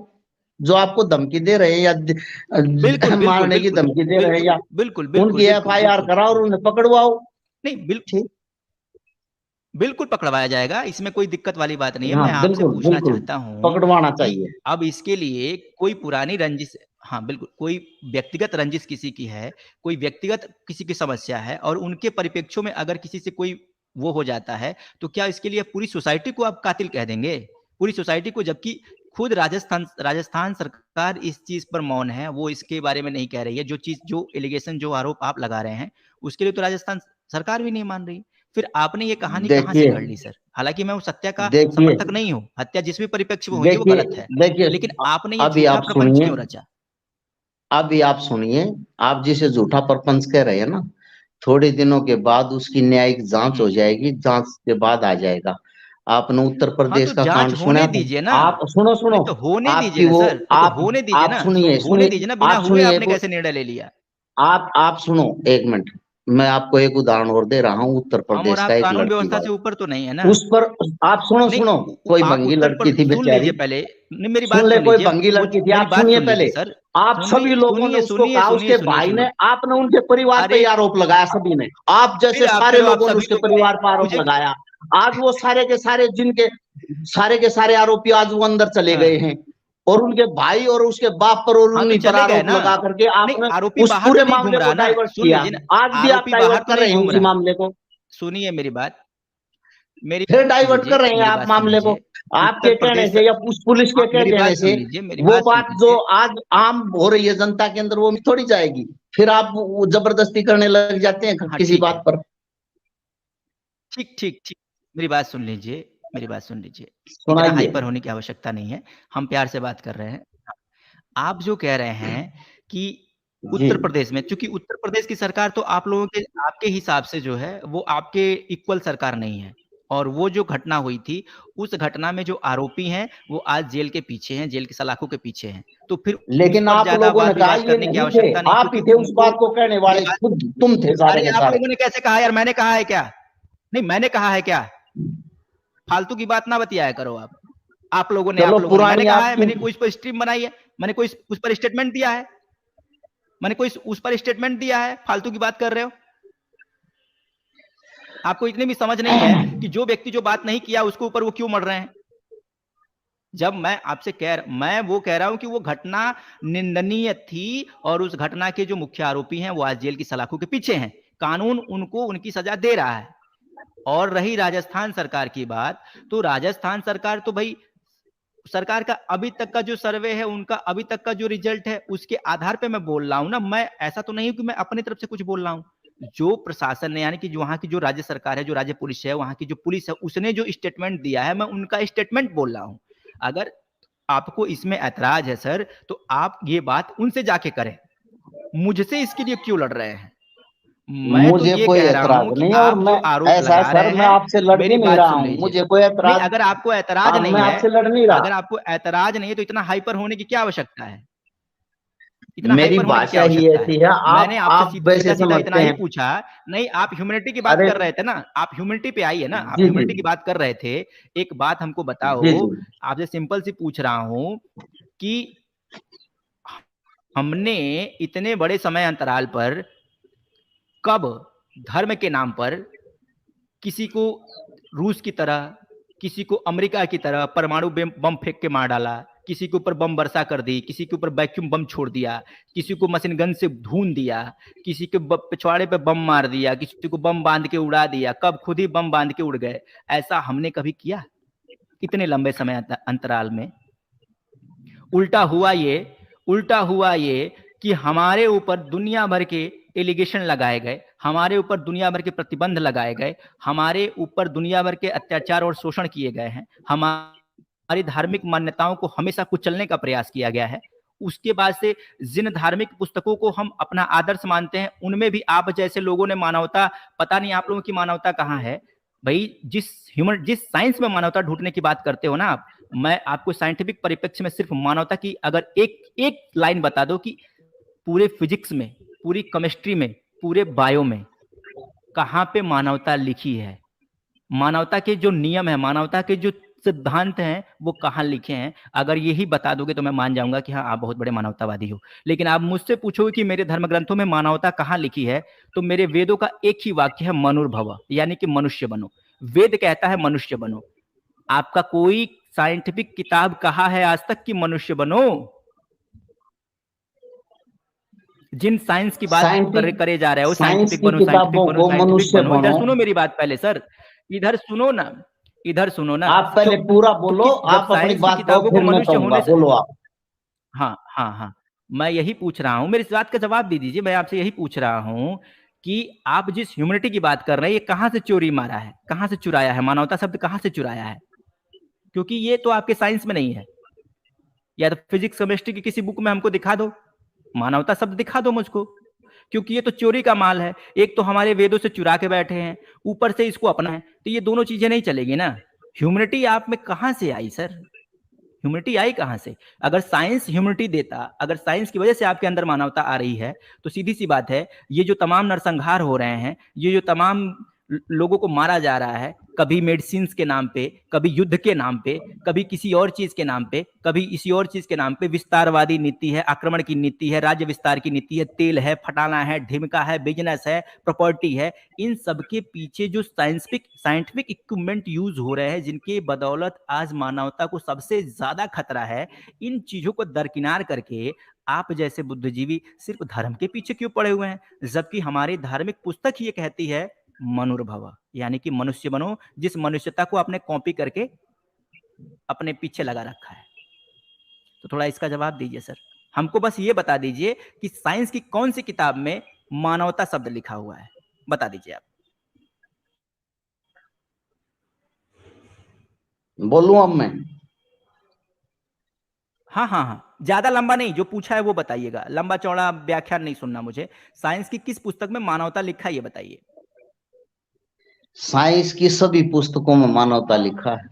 जो आपको धमकी दे रहे हैं या बिल्कुल बिल्कुल मारने की बिल्कुल धमकी दे रहे हैं या बिल्कुल बिल्कुल उनकी बिल्कुल एफआईआर बिल्कुल कराओ और उन्हें पकड़वाओ। नहीं, ठीक, बिल्कुल पकड़वाया जाएगा, इसमें कोई दिक्कत वाली बात नहीं है। हाँ मैं आपसे बिल्कुल पूछना बिल्कुल चाहता हूँ पकड़वाना कि चाहिए। अब इसके लिए कोई पुरानी रंजिश, हाँ बिल्कुल, कोई व्यक्तिगत रंजिश किसी की है, कोई व्यक्तिगत किसी की समस्या है और उनके परिप्रेक्ष्यों में अगर किसी से कोई वो हो जाता है, तो क्या इसके लिए पूरी सोसाइटी को आप कातिल कह देंगे? पूरी सोसाइटी को, जबकि खुद राजस्थान सरकार इस चीज पर मौन है, वो इसके बारे में नहीं कह रही है। जो एलिगेशन, जो आरोप आप लगा रहे हैं, उसके लिए तो राजस्थान सरकार भी नहीं मान रही। फिर आपने ये कहानी कहाँ से देखिए घड़ ली सर? हालांकि मैं उस हत्या का देखिए समर्थक नहीं हूँ, हत्या जिस भी परिप्रेक्ष्य में हुई है वो देखिए गलत है, देखिए लेकिन आपने ये अभी झूठा आप प्रपंच सुनिए, क्यों रचा? अभी आप सुनिए। आप जिसे झूठा प्रपंच कह रहे हैं ना, थोड़े दिनों के बाद उसकी न्यायिक जांच हो जाएगी, जांच के बाद आ जाएगा। आपने उत्तर हाँ, प्रदेश तो का जांच कांड होने सुना था? दीजिए ना। आप सुनो सुनो, नहीं तो होने दीजिए आपकी ना वो सर, नहीं तो होने दीजिए आप ना, सुनिए होने सुनिए, दीजिए ना, बिना आप हुए सुनिए आपने कैसे निर्णय ले लिया? आप सुनो एक मिनट। मैं आपको एक उदाहरण और दे रहा हूँ उत्तर हम और प्रदेश का, आप एक कानून लड़की व्यवस्था से वाला। ऊपर तो नहीं है ना? उस पर आप सुनो नहीं, सुनो, कोई आप भंगी उत्तर लड़की पर थी सुन लीजिए बेचारी। पहले, नहीं मेरी सुन बात ले, सुन कोई लीजिए, भंगी वो लड़की थी। मेरी आप बात सुनिए सुन पहले। लीजिए सर, आप सभी लोगों ने उसको कहा, उसके भाई ने, आपने उनके परिवार पे अरे आरोप लगाया, सभी ने। आप फिर जैसे आप सारे चलो, आप लोगों ने सभी उसके लोगों ने परिवार पर आरोप मुझे, लगाया। आज वो सारे के सारे, जिनके सारे के सारे आरोपी आज वो अंदर चले हाँ गए हैं, और उनके भाई और उसके बाप पर और हाँ, तो उन्हीं पर चले गए आरोप ना। लगा करके नहीं, आपने आरोपी उस बाहर तो पूरे नहीं घूम मामले रहा को ना, डाइवर्ट सुन किया। लीजिए ना, आज भी आप आरोपी बाहर डाइवर्ट तो कर नहीं रहे हैं घूम उसी रहा। मामले को। सुनिए मेरी बात, मेरी फिर बात सुन डाइवर्ट कर लीजिए, रहे हैं मेरी आप बात सुन मामले को, लीजिए। उत्तर आपके कहने प्रदेश, से या उस पुलिस के आप कह मेरी देने बात से। सुन लीजिए, मेरी वो बात सुन बात जो लीजिए। आज आम हो रही है जनता के अंदर, वो थोड़ी जाएगी। फिर आप वो जबरदस्ती करने लग जाते हैं हाँ किसी ठीक बात है, पर। ठीक ठीक ठीक, मेरी बात सुन लीजिए, मेरी बात सुन लीजिए। इतना सुनाइए। हाइपर होने की आवश्यकता नहीं है, हम प्यार से बात कर रहे हैं। आप जो कह रहे हैं कि जी, उत्तर प्रदेश में, चूंकि उत्तर प्रदेश की सरकार तो आप लोगों के, आपके हिसाब से जो है वो आपके इक्वल सरकार नहीं है, और वो जो घटना हुई थी, उस घटना में जो आरोपी हैं वो आज जेल के पीछे हैं, जेल की सलाखों के पीछे हैं, तो फिर उस लेकिन पर आप ज्यादा लोगों ने वाद कहा विवाद ये करने की नहीं थे, आवश्यकता नहीं, आप ही क्योंकि थे उस उनको, बात को कहने मेरी वाले, बात, खुद तुम थे सारे अरे के आप सारे। लोगों ने कैसे कहा यार? मैंने कहा है क्या? नहीं, मैंने कहा है क्या? फालतू की बात ना बतियाया करो आप लोगों ने, चलो मैंने पुरानी कहा है, आपकी, मैंने कोई इस पर स्ट्रीम बनाई है, मैंने कोई उस पर स्टेटमेंट दिया है, मैंने कोई उस पर स्टेटमेंट दिया है? फालतू की बात कर रहे हो। आपको इतनी भी समझ नहीं है कि जो व्यक्ति जो बात नहीं किया उसके ऊपर वो क्यों मर रहे हैं? जब मैं वो कह रहा हूं कि वो घटना निंदनीय थी, और उस घटना के जो मुख्य आरोपी हैं वो आज जेल की सलाखों के पीछे हैं, कानून उनको उनकी सजा दे रहा है। और रही राजस्थान सरकार की बात, तो राजस्थान सरकार तो भाई, सरकार का अभी तक का जो सर्वे है, उनका अभी तक का जो रिजल्ट है, उसके आधार पे मैं बोल रहा हूं ना। मैं ऐसा तो नहीं हूं कि मैं अपनी तरफ से कुछ बोल रहा हूं। जो प्रशासन ने, यानी कि जो वहां की जो राज्य सरकार है, जो राज्य पुलिस है, वहां की जो पुलिस है, उसने जो स्टेटमेंट दिया है, मैं उनका स्टेटमेंट बोल रहा हूं। अगर आपको इसमें ऐतराज है सर, तो आप ये बात उनसे जाके करें, मुझसे इसके लिए क्यों लड़ रहे हैं? मैं तो मुझे ये कोई कह रहा हूं ऐतराज कि नहीं है, और आप जो मैं, आरोप ऐसा है लगा सर, रहे मैं हैं, आपसे लड़ भी मेरी नहीं बात रहा सुन हूँ, लीजिए। मुझे कोई नहीं, ऐतराज। अगर आपको ऐतराज अब नहीं मैं है, आपसे लड़ नहीं रहा। अगर आपको ऐतराज नहीं है, तो इतना हाइपर होने की क्या आवश्यकता है? इतना मेरी हाइपर होने की क्या भाषा ही आवश्यकता है? ऐसी है, मैंने आपसे आप वैसे सीधा सीधा इतना समझते ही हैं। पूछा। नहीं, आप ह्यूमैनिटी की बात अरे कर रहे थे ना, आप ह्यूमैनिटी पे आइए ना, आप जी जी ह्यूमैनिटी की बात कर रहे थे। एक बात हमको जी बताओ, जी। आपसे सिंपल सी पूछ रहा हूं कि हमने इतने बड़े समय अंतराल पर कब धर्म के नाम पर किसी को रूस की तरह, किसी को अमेरिका की तरह परमाणु बम फेंक के मार डाला, किसी के ऊपर बम वर्षा कर दी, किसी के ऊपर वैक्यूम बम छोड़ दिया, किसी को मशीन गन से धून दिया, किसी के पिछवाड़े पे बम मार दिया, किसी को बम बांध के उड़ा दिया, कब खुद ही बम बांध के उड़ गए? ऐसा हमने कभी किया इतने लंबे समय अंतराल में? उल्टा हुआ ये कि हमारे ऊपर दुनिया भर के एलिगेशन लगाए गए, हमारे ऊपर दुनिया भर के प्रतिबंध लगाए गए, हमारे ऊपर दुनिया भर के अत्याचार और शोषण किए गए हैं, हमारी धार्मिक मान्यताओं को हमेशा कुचलने का प्रयास किया गया है। उसके बाद से जिन धार्मिक पुस्तकों को हम अपना आदर्श मानते हैं, उनमें भी आप जैसे लोगों ने मानवता, पता नहीं आप लोगों की मानवता कहाँ है भाई। जिस साइंस में मानवता ढूंढने की बात करते हो ना आप, मैं आपको साइंटिफिक परिप्रेक्ष्य में सिर्फ मानवता की अगर एक लाइन बता दो कि पूरे फिजिक्स में, पूरी केमिस्ट्री में, पूरे बायो में कहाँ पे मानवता लिखी है, मानवता के जो नियम है, मानवता के जो सिद्धांत हैं, वो कहाँ लिखे हैं। अगर यही बता दोगे तो मैं मान जाऊंगा कि हाँ आप बहुत बड़े मानवतावादी हो। लेकिन आप मुझसे पूछोगे कि मेरे धर्म ग्रंथों में मानवता कहाँ लिखी है, तो मेरे वेदों का एक ही वाक्य है, मनुर्भव, यानी कि मनुष्य बनो। वेद कहता है मनुष्य बनो। आपका कोई साइंटिफिक किताब कहा है आज तक कि मनुष्य बनो? जिन साइंस की बात करे जा रहे हो, साइंटिफिक बनो, साइंटिफिक बनो, साइंटिफिक बनो। इधर सुनो मेरी बात पहले सर, इधर सुनो ना, इधर सुनो ना। आप पहले पूरा बोलो, आप अपनी बात किताबों को मनुष्य होने से, बोलो आप। हाँ हाँ हाँ, मैं यही पूछ रहा हूँ, मेरी इस बात का जवाब दे दीजिए। मैं आपसे यही पूछ रहा हूँ कि आप जिस ह्यूमैनिटी की बात कर रहे हैं, ये कहाँ से चोरी मारा है, कहाँ से चुराया है, मानवता शब्द कहाँ से चुराया है? क्योंकि ये तो आपके साइंस में नहीं है। या तो फिजिक्स केमिस्ट्री की किसी बुक में हमको दिखा दो, मानवता शब्द दिखा दो मुझको, क्योंकि ये तो चोरी का माल है। एक तो हमारे वेदों से चुरा के बैठे हैं, ऊपर से इसको अपना है, तो ये दोनों चीजें नहीं चलेगी ना। ह्यूमैनिटी आप में कहां से आई सर? ह्यूमैनिटी आई कहां से? अगर साइंस ह्यूमैनिटी देता, अगर साइंस की वजह से आपके अंदर मानवता आ रही है, तो सीधी सी बात है, ये जो तमाम नरसंहार हो रहे हैं, ये जो तमाम लोगों को मारा जा रहा है, कभी मेडिसिन के नाम पे, कभी युद्ध के नाम पे, कभी किसी और चीज के नाम पे, कभी इसी और चीज के नाम पे, विस्तारवादी नीति है, आक्रमण की नीति है, राज्य विस्तार की नीति है, तेल है, फटाना है, ढिमका है, बिजनेस है, प्रॉपर्टी है, इन सबके पीछे जो साइंटिफिक इक्विपमेंट यूज हो रहे हैं, जिनके बदौलत आज मानवता को सबसे ज्यादा खतरा है, इन चीजों को दरकिनार करके आप जैसे बुद्धिजीवी सिर्फ धर्म के पीछे क्यों पड़े हुए हैं? जबकि हमारी धार्मिक पुस्तक ही ये कहती है मनुर्भव, यानी कि मनुष्य बनो, जिस मनुष्यता को आपने कॉपी करके अपने पीछे लगा रखा है। तो थोड़ा इसका जवाब दीजिए सर, हमको बस ये बता दीजिए कि साइंस की कौन सी किताब में मानवता शब्द लिखा हुआ है, बता दीजिए आप। बोलूं अब मैं? हाँ हाँ हाँ, ज्यादा लंबा नहीं, जो पूछा है वो बताइएगा, लंबा चौड़ा व्याख्यान नहीं सुनना मुझे। साइंस की किस पुस्तक में मानवता लिखा है ये बताइए। साइंस की सभी पुस्तकों में मानवता लिखा है,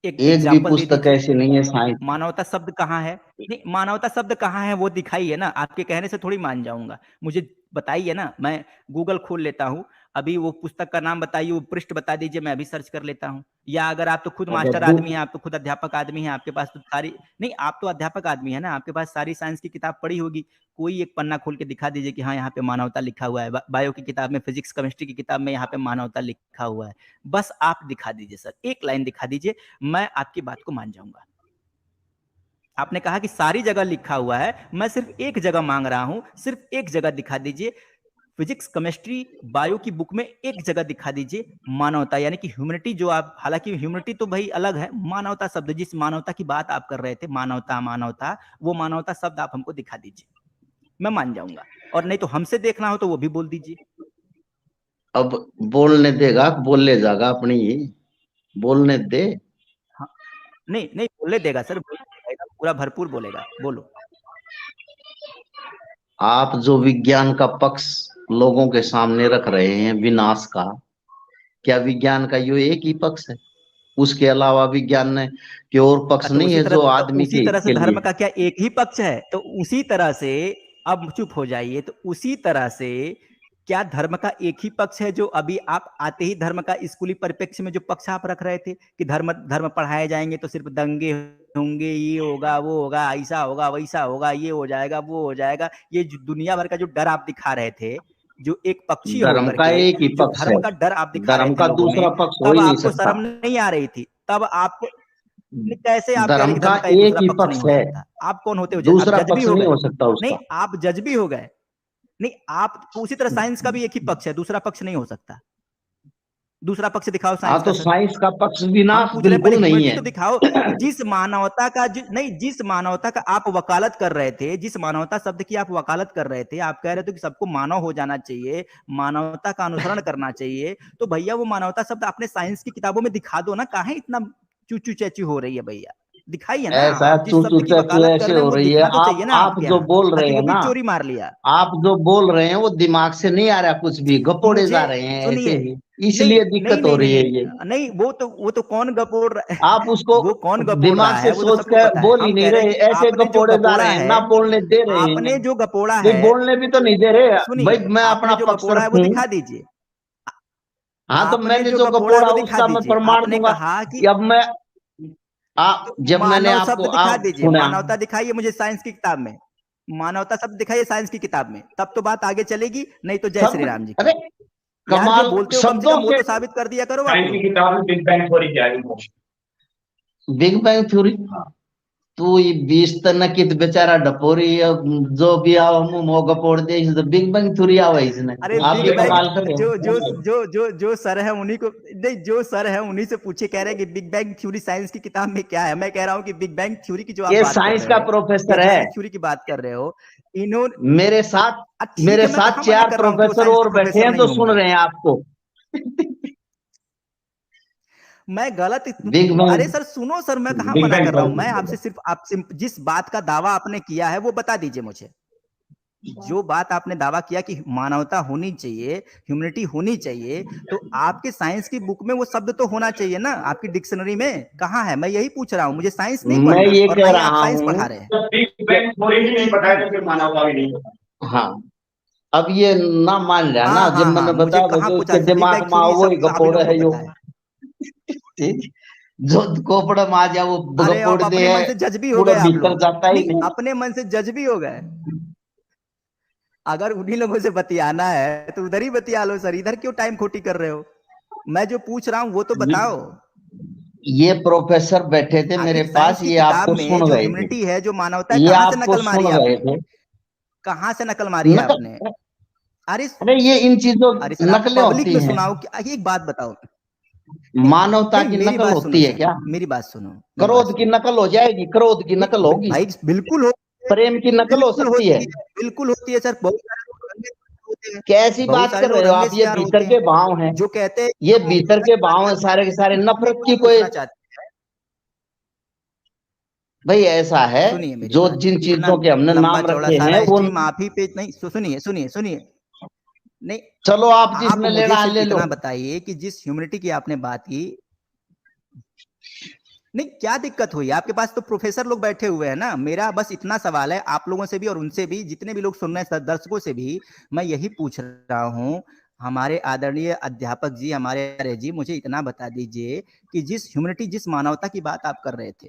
एक भी पुस्तक ऐसी नहीं है साइंस। मानवता शब्द कहाँ है? नहीं, मानवता शब्द कहाँ है वो दिखाइए ना, आपके कहने से थोड़ी मान जाऊंगा, मुझे बताइए ना। मैं गूगल खोल लेता हूँ, अभी वो पुस्तक का नाम बताइए, वो पृष्ठ बता दीजिए, मैं अभी सर्च कर लेता हूँ। या अगर आप तो खुद मास्टर आदमी हैं, आप तो खुद अध्यापक आदमी हैं, आपके पास तो सारी, नहीं आप तो अध्यापक आदमी है ना, आपके पास सारी साइंस की किताब पढ़ी होगी, कोई एक पन्ना खोल के दिखा दीजिए कि हाँ यहाँ पे मानवता लिखा हुआ है, बायो की किताब में, फिजिक्स केमिस्ट्री की किताब में यहाँ पे मानवता लिखा हुआ है। बस आप दिखा दीजिए सर, एक लाइन दिखा दीजिए, मैं आपकी बात को मान जाऊंगा। आपने कहा कि सारी जगह लिखा हुआ है, मैं सिर्फ एक जगह मांग रहा हूं, सिर्फ एक जगह दिखा दीजिए, फिजिक्स केमिस्ट्री बायो की बुक में एक जगह दिखा दीजिए मानवता, यानी कि ह्यूमैनिटी, जो आप, हालांकि ह्यूमैनिटी तो भाई अलग है, मानवता शब्द, जिस मानवता की बात आप कर रहे थे, मानवता मानवता, वो मानवता शब्द आप हमको दिखा दीजिए, मैं मान जाऊंगा। और नहीं तो हमसे देखना हो तो वो भी बोल दीजिए। अब बोलने देगा, बोल ले जाएगा अपनी ही, बोलने दे। हाँ, नहीं नहीं बोलने देगा सर, पूरा भरपूर बोलेगा, बोलो। आप जो विज्ञान का पक्ष लोगों के सामने रख रहे हैं विनाश का, क्या विज्ञान का ये एक ही पक्ष है? उसके अलावा विज्ञान ने की और पक्ष नहीं है जो आदमी उसी तरह से धर्म का क्या एक ही पक्ष है? तो उसी तरह से, अब चुप हो जाइए, तो उसी तरह से क्या धर्म का एक ही पक्ष है? जो अभी आप आते ही धर्म का स्कूली परिप्रेक्ष्य में जो पक्ष आप रख रहे थे कि धर्म पढ़ाए जाएंगे तो सिर्फ दंगे होंगे, ये होगा, वो होगा, ऐसा होगा, वैसा होगा, ये हो जाएगा, वो हो जाएगा, ये दुनिया भर का जो डर आप दिखा रहे थे, जो एक पक्षी धर्म का एक ही पक्ष है, धर्म का डर आप दिखा रहे थे, धर्म का दूसरा पक्ष हो ही नहीं सकता। शर्म नहीं आ रही थी तब आपको? कैसे आप धर्म का एक ही पक्ष है, आप कौन होते हो? दूसरा पक्ष नहीं हो सकता उसका। नहीं, आप जज भी हो गए। नहीं, आप उसी तरह साइंस का भी एक ही पक्ष है, दूसरा पक्ष नहीं हो सकता। दूसरा पक्ष दिखाओ हाँ, साइंस तो का। साइंस का पक्ष विनाश पूछ रहे बिल्कुल नहीं ह्यूमैनिटी है। तो दिखाओ। जिस मानवता का नहीं, जिस मानवता का आप वकालत कर रहे थे, जिस मानवता शब्द की आप वकालत कर रहे थे, आप कह रहे थे कि सबको मानव हो जाना चाहिए, मानवता का अनुसरण करना चाहिए, तो भैया वो मानवता शब्द अपने साइंस की किताबों में दिखा दो ना। काहे इतना चूचू चैचू हो रही है भैया, दिखाइए ना। ऐसा आप जिस चूचू शब्द की चैचू वकालत कर ऐसे रहे हैं हो वो रही है। दिखना तो चाहिए ना आप आपके जो यहाँ, बोल रहे ताकि हैं वो भी ना, चोरी मार लिया। आप जो बोल रहे हैं वो दिमाग से नहीं आ रहा, कुछ भी गपोड़े मुझे जा रहे हैं ऐसे सुनिए, ही, नहीं इसलिए नहीं दिक्कत हो नहीं रही नहीं है ये। नहीं, वो तो कौन गपोड़ रहा आप उसको वो कौन गपोड़ दिमाग रहा से है वो तो सोच सबको कर पता है। बोल ही हम नहीं कह रहे हैं रहे, कि ऐसे आपने जो गपोड़े जा गपोड़ा रहे हैं, है, ना बोलने दे रहे हैं। आपने जो गपोड़ा भाई है, बोलने भी तो नहीं दे रहे भाई, सुनिए, मैं अपना आपने जो पक्ष गपोड़ा है वो रखूं। दिखा दीजिए। हाँ, तो आपने मैंने जो जो गपोड़ा है गपोड़ा वो दिखा उसका मैं दीजिए। प्रमाण आपने दूंगा। कहा कि अब मैं तो जब मैंने मानव आपको शब्द दिखा आप दीजिए, सुना, मानवता दिखाइए मुझे साइंस की किताब में, मानवता शब्द दिखाइए साइंस की किताब में, तब तो बात आगे चलेगी, नहीं तो जय श्री शब्द, राम जी अरे की। यार जो कमाल बोलते हो कम से शब्दों कम वो के। तो साबित कर दिया करो आप साइंस की लोग। किताब में बिग बैंग थ्योरी क्या है? बिग बैंग थ्योरी, तू ये बीस तना कित बेचारा डपोरी जो भी आओ मुंह मोगा पोड़ दे, इस बिग बैंग थ्योरी आवा इसने। अरे आप बिग ये बैंग, कमाल कर रहे जो सर है उन्हीं को, नहीं जो सर है उन्हीं से पूछे, कह रहे हैं कि बिग बैंग थ्योरी साइंस की किताब में क्या है। मैं कह रहा हूँ कि बिग बैंग थ्योरी की जो आप ये बात कर साइंस रहे का हो, या प्रोफेसर जिस है। भी थ्योरी की बात कर रहे हो, इन्होंने, मेरे साथ ठीक है, मैं कहाँ मना चार कर रहा हूँ कि वो प्रोफेसर साइंस के और बैठे प्रोफेसर हैं नहीं जो सुन होंगे। रहे हैं आपको। मैं गलत बिग अरे बैंग, सर सुनो सर, मैं कहाँ बिग मना बैंग कर रहा हूँ। मैं थ्योरी। आपसे सिर्फ जिस बात का दावा आपने किया है वो बता दीजिए मुझे। जो बात आपने दावा किया कि मानवता होनी चाहिए, ह्यूमैनिटी होनी चाहिए, तो आपके साइंस की बुक में वो शब्द तो होना चाहिए ना, आपकी डिक्शनरी में कहाँ है? मैं यही पूछ रहा हूँ, मुझे साइंस नहीं मैं पढ़ना ये और कह ना ही आप रहा साइंस हूँ। पढ़ा रहे हैं। जब बिग बैंग थ्योरी ही नहीं पता है तो फिर मानवता भी नहीं पता। हाँ, अब ये ना मान लिया ना, हाँ जब हाँ मैंने हाँ, मुझे बताया था कहाँ कि पूछा उसके बिग दिमाग बैंग में थ्योरी, वही सब सभी गपोड़े लोगों को है जो, पता है। ठीक, जो कोपड़ा में आ जाए वो अरे गपोड़ आप दे अपने है, मन से जज भी हो पूरा गए आप भीतर लोग, जाता ही नहीं नहीं। अपने मन से जज भी हो गए। अगर उन्हीं लोगों से बतियाना है तो उधर ही बतिया लो सर, इधर क्यों टाइम खोटी कर रहे हो? मैं जो पूछ रहा हूँ वो तो बताओ। ये प्रोफेसर बैठे थे मेरे आखिर साइंस पास, की ये किताब आपको में सुन जो गए थे, ह्यूमैनिटी है, जो मानवता है, ये कहाँ से आपको नकल मारी सुन है गए आपने? थे। कहाँ से नकल मारी है नकल, आपने? अरे अरे ये इन चीजों अरे सर आप नकलें पब्लिक होती में हैं। सुनाओ कि एक बात बताओ। नहीं मानवता नहीं, की मेरी नकल बात सुनो होती है सर, क्या? मेरी बात सुनो, मेरी बात क्रोध की सुनो। नकल हो जाएगी, क्रोध की नकल नहीं होगी, भाई बिल्कुल होती है, प्रेम की नकल हो बिल्कुल सकती है। होती है, बिल्कुल होती है सर। बहुत सारे लोग रंगे सियार होते हैं, कैसी बहुत बात सारे कर लोग रहे हो रंगे आप? ये सियार भीतर होते के हैं भाव हैं, जो कहते हैं कि ये वो भीतर सच के बात भाव हैं, करते सारे के सारे। हैं। हम एक नफरत की बात कोई, पूछना चाहते हैं, भाई ऐसा है, सुनिए मेरी जो बात। जिन इतना चीजों के हमने लंबा नाम चौड़ा रखे हैं सारा वो, स्ट्रीम आप ही पे नहीं, सुनिए सुनिए सुनिए, नहीं चलो आप आप जिसमें मुझे लेना है सिर्फ ले लो। इतना बताइए कि जिस ह्यूमैनिटी की आपने बात की, नहीं क्या दिक्कत हुई? आपके पास तो प्रोफेसर लोग बैठे हुए हैं ना। मेरा बस इतना सवाल है आप लोगों से भी और उनसे भी, जितने भी लोग सुन रहे हैं दर्शकों से भी, मैं यही पूछ रहा हूं। हमारे आदरणीय अध्यापक जी, हमारे आचार्य जी, मुझे इतना बता दीजिए कि जिस ह्यूमैनिटी, जिस मानवता की बात आप कर रहे थे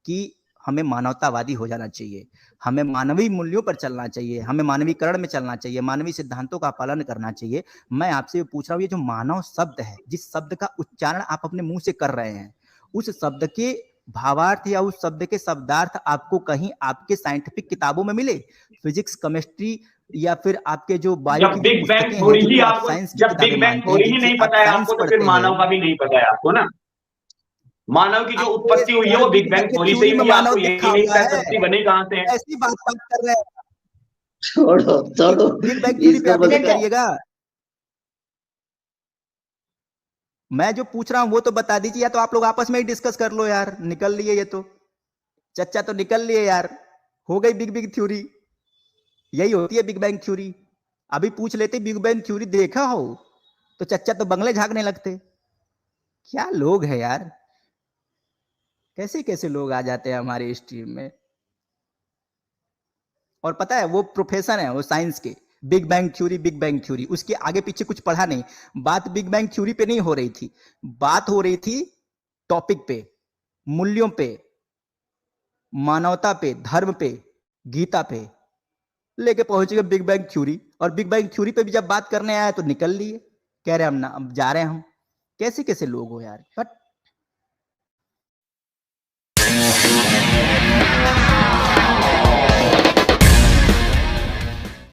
कि हमें मानवतावादी हो जाना चाहिए, हमें मानवीय मूल्यों पर चलना चाहिए, हमें मानवीकरण में चलना चाहिए, मानवीय सिद्धांतों का पालन करना चाहिए, मैं आपसे पूछ रहा हूँ, ये जो मानव शब्द है, जिस शब्द का उच्चारण आप अपने मुंह से कर रहे हैं, उस शब्द के भावार्थ या उस शब्द के शब्दार्थ आपको कहीं आपके साइंटिफिक किताबों में मिले? फिजिक्स, केमिस्ट्री या फिर आपके जो बायो जब की जो बिग बैंग पुस्तकें हैं, थ्योरी ही जिनको आप आपको, साइंस की जब किताबें बिग बैंग मानते हैं, थ्योरी ही जिनसे नहीं आप पता है साइंस आपको, तो फिर पढ़ते हैं, मानव का भी नहीं पता है आपको ना। मानव की जो अरे उत्पत्ति हुई है सर वो बिग बिग बैंग बैंग के थ्योरी से थ्योरी ही में हुई है, मानव आपको लिखा यही नहीं हुआ पता है, सृष्टि बनी कहां से है। ऐसी बात कर रहे हैं। छोड़ो छोड़ो, बिग बैंग थ्योरी पे इसको आप मत यकीन करिएगा। मैं जो पूछ रहा हूं वो तो बता दीजिए, या तो आप लोग आपस में ही डिस्कस कर लो यार। निकल लिए ये तो, चच्चा तो निकल लिए यार, हो गई बिग बिग थ्योरी। यही होती है बिग बैंग थ्योरी। अभी पूछ लेते बिग बैंग थ्योरी देखा हो तो चच्चा तो बंगले झांकने लगते। क्या लोग हैं यार, कैसे कैसे लोग आ जाते हैं हमारे स्ट्रीम में। और पता है वो प्रोफेसर है वो साइंस के, big bang theory, big bang theory, उसके आगे पीछे कुछ पढ़ा नहीं। बात बिग बैंग थ्योरी पे नहीं हो रही थी, बात हो रही थी टॉपिक पे, मूल्यों पे, मानवता पे, धर्म पे, गीता पे, लेके पहुंच गए बिग बैंग थ्योरी। और बिग बैंग थ्योरी पे भी जब बात करने आया तो निकल लिए, कह रहे हम ना, अब जा रहे हैं हम। कैसे कैसे लोग हो यार, बट